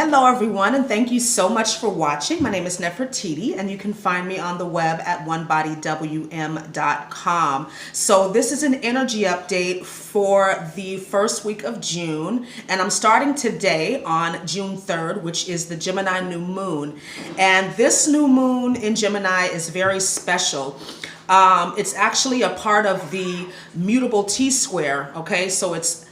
Hello everyone, and thank you so much for watching. My name is Nefertiti, and you can find me on the web at onebodywm.com. So this is an energy update for the first week of June, and I'm starting today on June 3rd, which is the Gemini new moon. And this new moon in Gemini is very special. It's actually a part of the mutable T-square, okay? So it's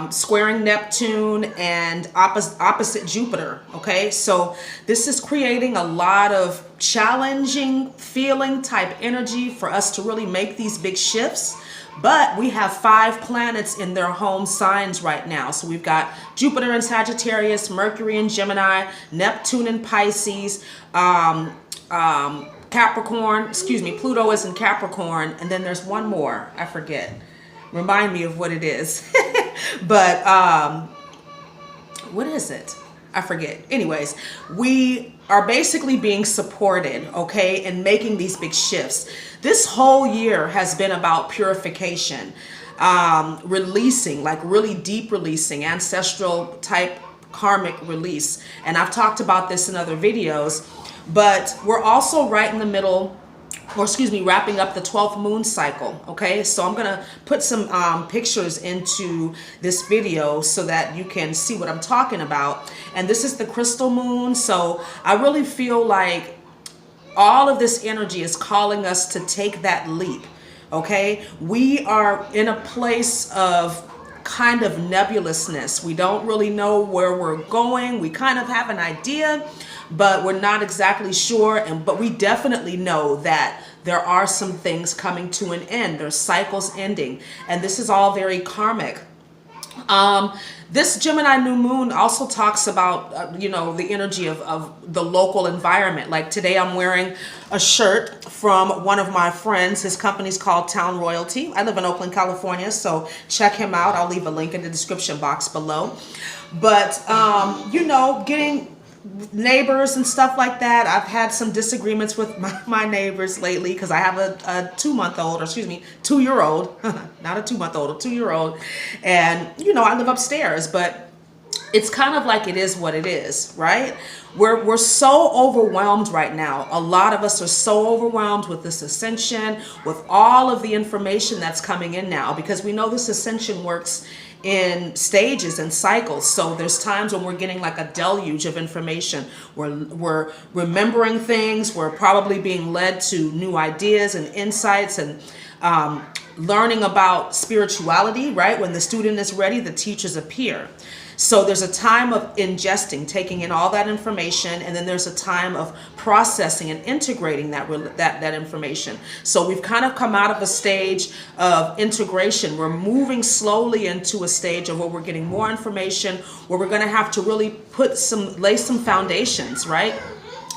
squaring Neptune and opposite Jupiter. Okay, so this is creating a lot of challenging feeling type energy for us to really make these big shifts. But we have 5 planets in their home signs right now. So we've got Jupiter in Sagittarius, Mercury in Gemini, Neptune in Pisces, Capricorn, excuse me, Pluto is in Capricorn, and then there's one more, I forget. Remind me of what it is. But what is it? I forget. Anyways, we are basically being supported, okay, in making these big shifts. This whole year has been about purification, releasing, like really deep releasing, ancestral type karmic release. And I've talked about this in other videos, but we're also right in the middle, or excuse me, wrapping up the 12th moon cycle. Okay, so I'm gonna put some pictures into this video so that you can see what I'm talking about. And this is the crystal moon, so I really feel like all of this energy is calling us to take that leap. Okay, we are in a place of kind of nebulousness. We don't really know where we're going. We kind of have an idea, but we're not exactly sure. But we definitely know that there are some things coming to an end. There's cycles ending, and this is all very karmic. This Gemini new moon also talks about, you know, the energy of the local environment. Like today I'm wearing a shirt from one of my friends. His company's called Town Royalty. I live in Oakland, California, so check him out. I'll leave a link in the description box below. But, you know, getting neighbors and stuff like that. I've had some disagreements with my neighbors lately because I have a 2-month-old, or excuse me, 2-year-old, not a 2-month-old, a 2-year-old. And, you know, I live upstairs, but it's kind of like it is what it is, right? We're so overwhelmed right now. A lot of us are so overwhelmed with this ascension, with all of the information that's coming in now, because we know this ascension works in stages and cycles. So there's times when we're getting like a deluge of information. We're remembering things. We're probably being led to new ideas and insights, and learning about spirituality, right? When the student is ready, the teachers appear. So there's a time of ingesting, taking in all that information, and then there's a time of processing and integrating that information. So we've kind of come out of a stage of integration. We're moving slowly into a stage of where we're getting more information, where we're going to have to really lay some foundations, right?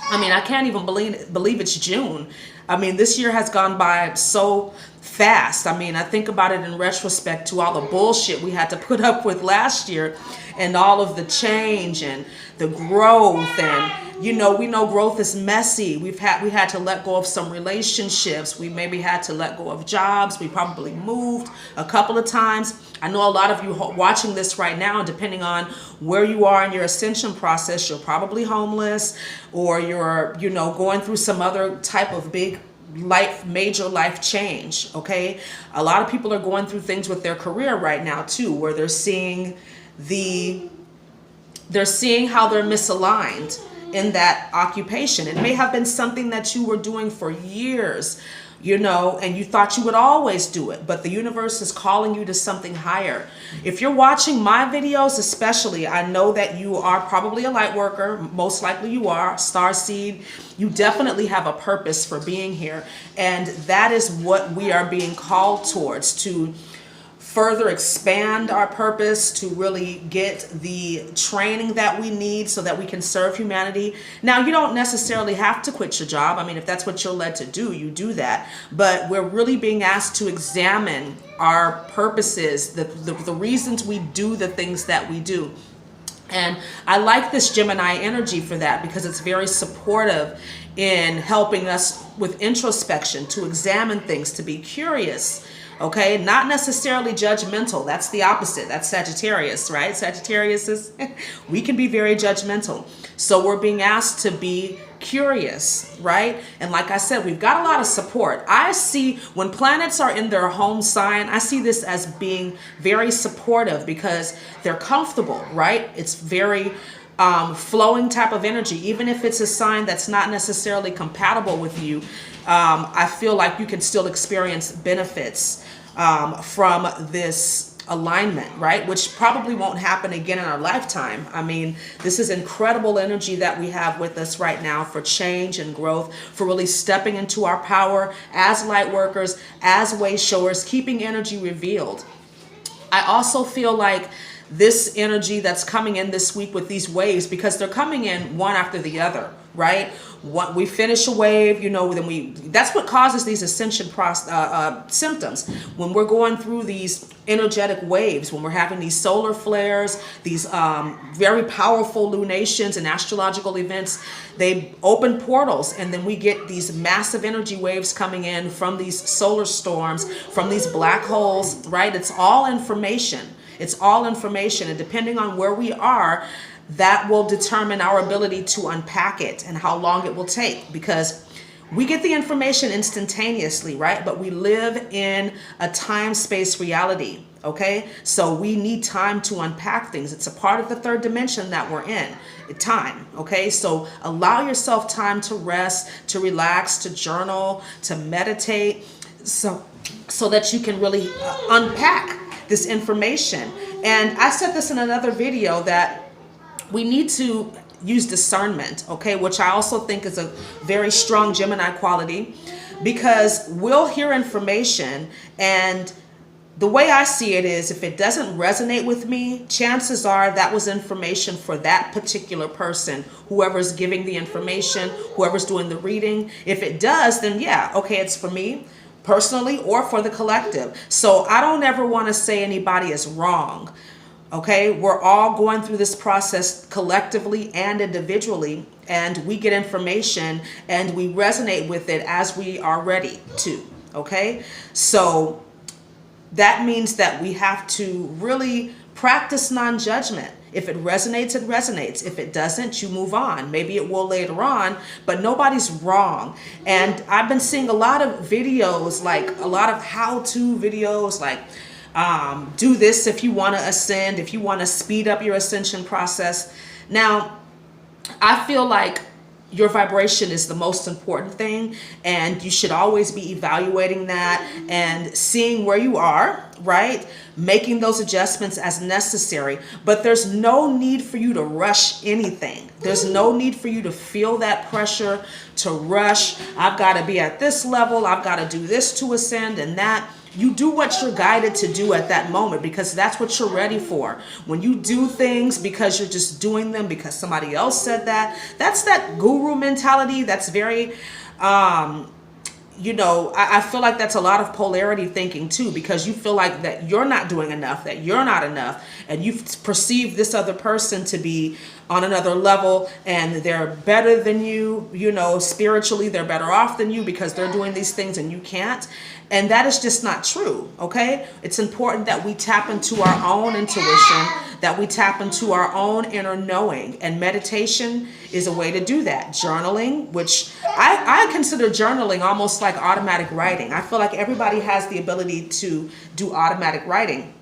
I mean, I can't even believe it's June. I mean, this year has gone by so fast. I mean, I think about it in retrospect to all the bullshit we had to put up with last year, and all of the change and the growth. And, you know, we know growth is messy. We had to let go of some relationships. We maybe had to let go of jobs. We probably moved a couple of times. I know a lot of you watching this right now, depending on where you are in your ascension process, you're probably homeless, or you're, you know, going through some other type of big major life change. Okay, a lot of people are going through things with their career right now too, where they're seeing how they're misaligned in that occupation. It may have been something that you were doing for years, you know, and you thought you would always do it, but the universe is calling you to something higher. If you're watching my videos especially, I know that you are probably a light worker. Most likely you are, starseed. You definitely have a purpose for being here, and that is what we are being called towards, to further expand our purpose, to really get the training that we need so that we can serve humanity. Now, you don't necessarily have to quit your job. I mean, if that's what you're led to do, you do that. But we're really being asked to examine our purposes, the reasons we do the things that we do. And I like this Gemini energy for that, because it's very supportive in helping us with introspection, to examine things, to be curious, Okay, not necessarily judgmental. That's the opposite. That's Sagittarius, right? Sagittarius is, we can be very judgmental. So we're being asked to be curious, right? And like I said, we've got a lot of support. I see when planets are in their home sign, I see this as being very supportive because they're comfortable, right? It's very flowing type of energy. Even if it's a sign that's not necessarily compatible with you, I feel like you can still experience benefits from this alignment, right? Which probably won't happen again in our lifetime. I mean, this is incredible energy that we have with us right now for change and growth, for really stepping into our power as light workers, as way showers, keeping energy revealed. I also feel like this energy that's coming in this week with these waves, because they're coming in one after the other, right? What we finish a wave, you know, then that's what causes these ascension symptoms. When we're going through these energetic waves, when we're having these solar flares, these very powerful lunations and astrological events, they open portals, and then we get these massive energy waves coming in from these solar storms, from these black holes, right? It's all information. It's all information, and depending on where we are, that will determine our ability to unpack it and how long it will take, because we get the information instantaneously, right? But we live in a time-space reality, okay? So we need time to unpack things. It's a part of the third dimension that we're in, time, okay? So allow yourself time to rest, to relax, to journal, to meditate, so that you can really unpack this information. And I said this in another video that we need to use discernment, okay, which I also think is a very strong Gemini quality, because we'll hear information, and the way I see it is, if it doesn't resonate with me, chances are that was information for that particular person, whoever's giving the information, whoever's doing the reading. If it does, then yeah, okay, it's for me personally or for the collective. So I don't ever want to say anybody is wrong. Okay, we're all going through this process collectively and individually, and we get information and we resonate with it as we are ready to. Okay, so that means that we have to really practice non-judgment. If it resonates, it resonates. If it doesn't, you move on. Maybe it will later on, but nobody's wrong. And I've been seeing a lot of videos, like a lot of how-to videos, like do this if you want to ascend, if you want to speed up your ascension process. Now, I feel like your vibration is the most important thing, and you should always be evaluating that and seeing where you are, right? Making those adjustments as necessary. But there's no need for you to rush anything. There's no need for you to feel that pressure to rush. I've got to be at this level. I've got to do this to ascend and that. You do what you're guided to do at that moment, because that's what you're ready for. When you do things because you're just doing them because somebody else said that, that's that guru mentality. That's very, you know, I feel like that's a lot of polarity thinking too, because you feel like that you're not doing enough, that you're not enough, and you perceive this other person to be on another level and they're better than you, you know, spiritually they're better off than you because they're doing these things and you can't. And that is just not true, okay? It's important that we tap into our own intuition, that we tap into our own inner knowing, and meditation is a way to do that. Journaling, which I consider journaling almost like automatic writing. I feel like everybody has the ability to do automatic writing.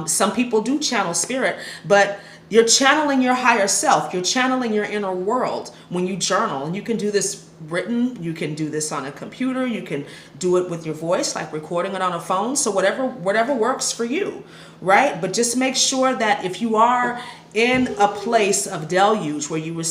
Some people do channel spirit, but you're channeling your higher self. You're channeling your inner world when you journal. And you can do this written. You can do this on a computer. You can do it with your voice, like recording it on a phone. So whatever works for you, right? But just make sure that if you are in a place of deluge where you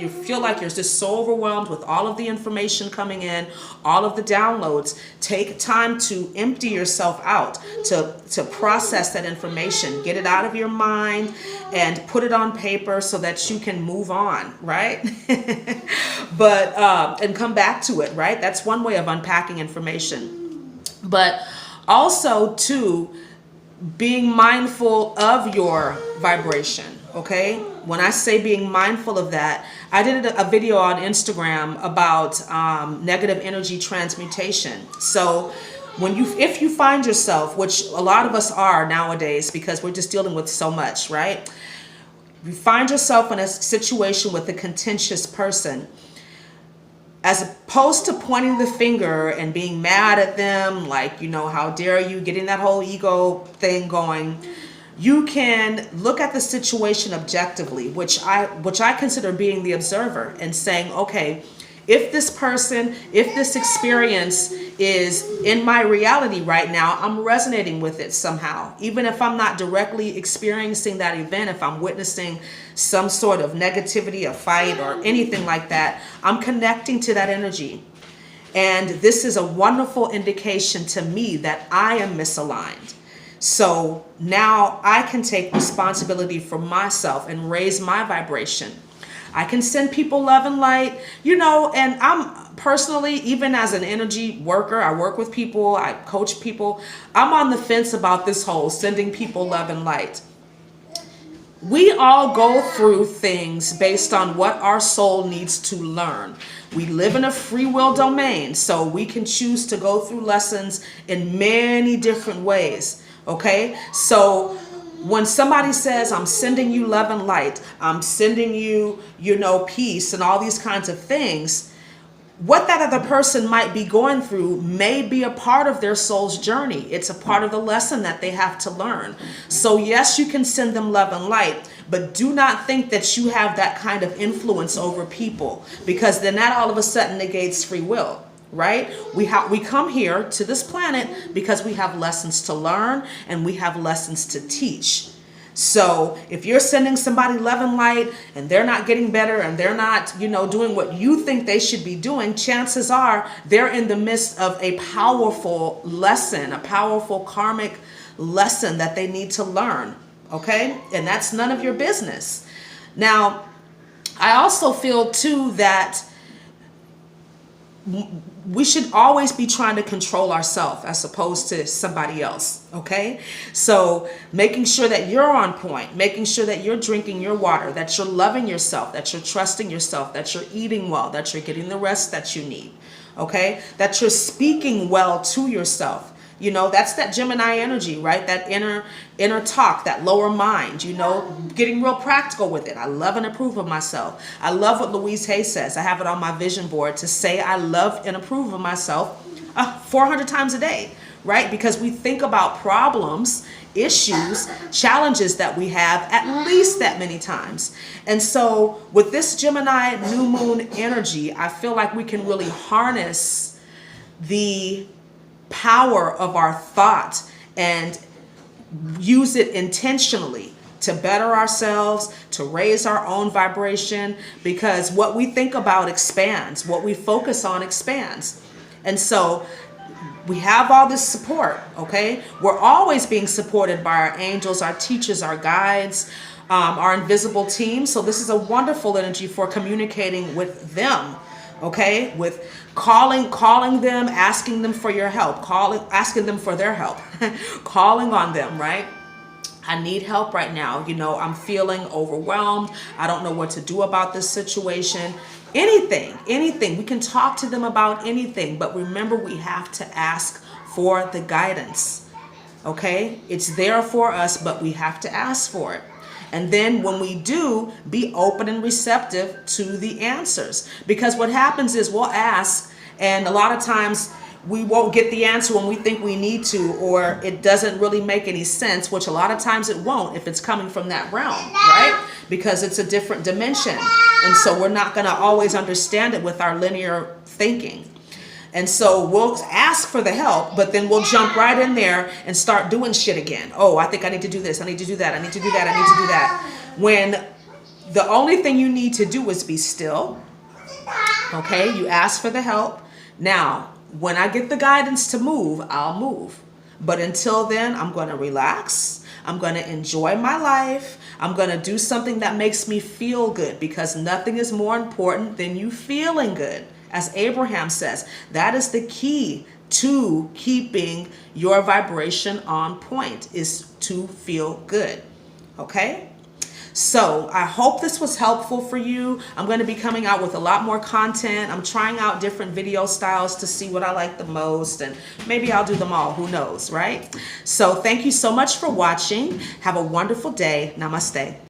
feel like you're just so overwhelmed with all of the information coming in, all of the downloads, take time to empty yourself out, to process that information, get it out of your mind and put it on paper so that you can move on, right? But and come back to it, right? That's one way of unpacking information. But also too, being mindful of your vibration. Okay, when I say being mindful of that, I did a video on Instagram about negative energy transmutation. So if you find yourself, which a lot of us are nowadays because we're just dealing with so much, right? You find yourself in a situation with a contentious person, as opposed to pointing the finger and being mad at them, like, how dare you, getting that whole ego thing going, you can look at the situation objectively, which I consider being the observer, and saying, okay, if this experience is in my reality right now, I'm resonating with it somehow. Even if I'm not directly experiencing that event, if I'm witnessing some sort of negativity, a fight or anything like that, I'm connecting to that energy. And this is a wonderful indication to me that I am misaligned. So now I can take responsibility for myself and raise my vibration. I can send people love and light, and I'm personally, even as an energy worker, I work with people, I coach people. I'm on the fence about this whole sending people love and light. We all go through things based on what our soul needs to learn. We live in a free will domain, so we can choose to go through lessons in many different ways. Okay, so when somebody says, I'm sending you love and light, I'm sending you, peace and all these kinds of things, what that other person might be going through may be a part of their soul's journey. It's a part of the lesson that they have to learn. So yes, you can send them love and light, but do not think that you have that kind of influence over people, because then that all of a sudden negates free will. Right? We come here to this planet because we have lessons to learn and we have lessons to teach. So if you're sending somebody love and light and they're not getting better and they're not, doing what you think they should be doing, chances are they're in the midst of a powerful lesson, a powerful karmic lesson that they need to learn. Okay? And that's none of your business. Now, I also feel too that we should always be trying to control ourselves as opposed to somebody else. Okay, so making sure that you're on point, making sure that you're drinking your water, that you're loving yourself, that you're trusting yourself, that you're eating well, that you're getting the rest that you need. Okay, that you're speaking well to yourself. That's that Gemini energy, right? That inner talk, that lower mind, getting real practical with it. I love and approve of myself. I love what Louise Hay says. I have it on my vision board to say I love and approve of myself 400 times a day, right? Because we think about problems, issues, challenges that we have at least that many times. And so with this Gemini new moon energy, I feel like we can really harness the power of our thought and use it intentionally to better ourselves, to raise our own vibration, because what we think about expands, what we focus on expands. And so we have all this support, okay? We're always being supported by our angels, our teachers, our guides, our invisible team. So this is a wonderful energy for communicating with them, okay? With calling them, asking them for your help, asking them for their help, calling on them, right? I need help right now. I'm feeling overwhelmed. I don't know what to do about this situation. Anything. We can talk to them about anything, but remember, we have to ask for the guidance. Okay? It's there for us, but we have to ask for it. And then when we do, be open and receptive to the answers. Because what happens is we'll ask, and a lot of times we won't get the answer when we think we need to, or it doesn't really make any sense, which a lot of times it won't if it's coming from that realm, right? Because it's a different dimension. And so we're not going to always understand it with our linear thinking. And so we'll ask for the help, but then we'll jump right in there and start doing shit again. Oh, I think I need to do this. I need to do that. I need to do that. I need to do that. When the only thing you need to do is be still. Okay, you ask for the help. Now, when I get the guidance to move, I'll move. But until then, I'm going to relax. I'm going to enjoy my life. I'm going to do something that makes me feel good, because nothing is more important than you feeling good. As Abraham says, that is the key to keeping your vibration on point, is to feel good. Okay? So I hope this was helpful for you. I'm going to be coming out with a lot more content. I'm trying out different video styles to see what I like the most, and maybe I'll do them all. Who knows, right? So thank you so much for watching. Have a wonderful day. Namaste.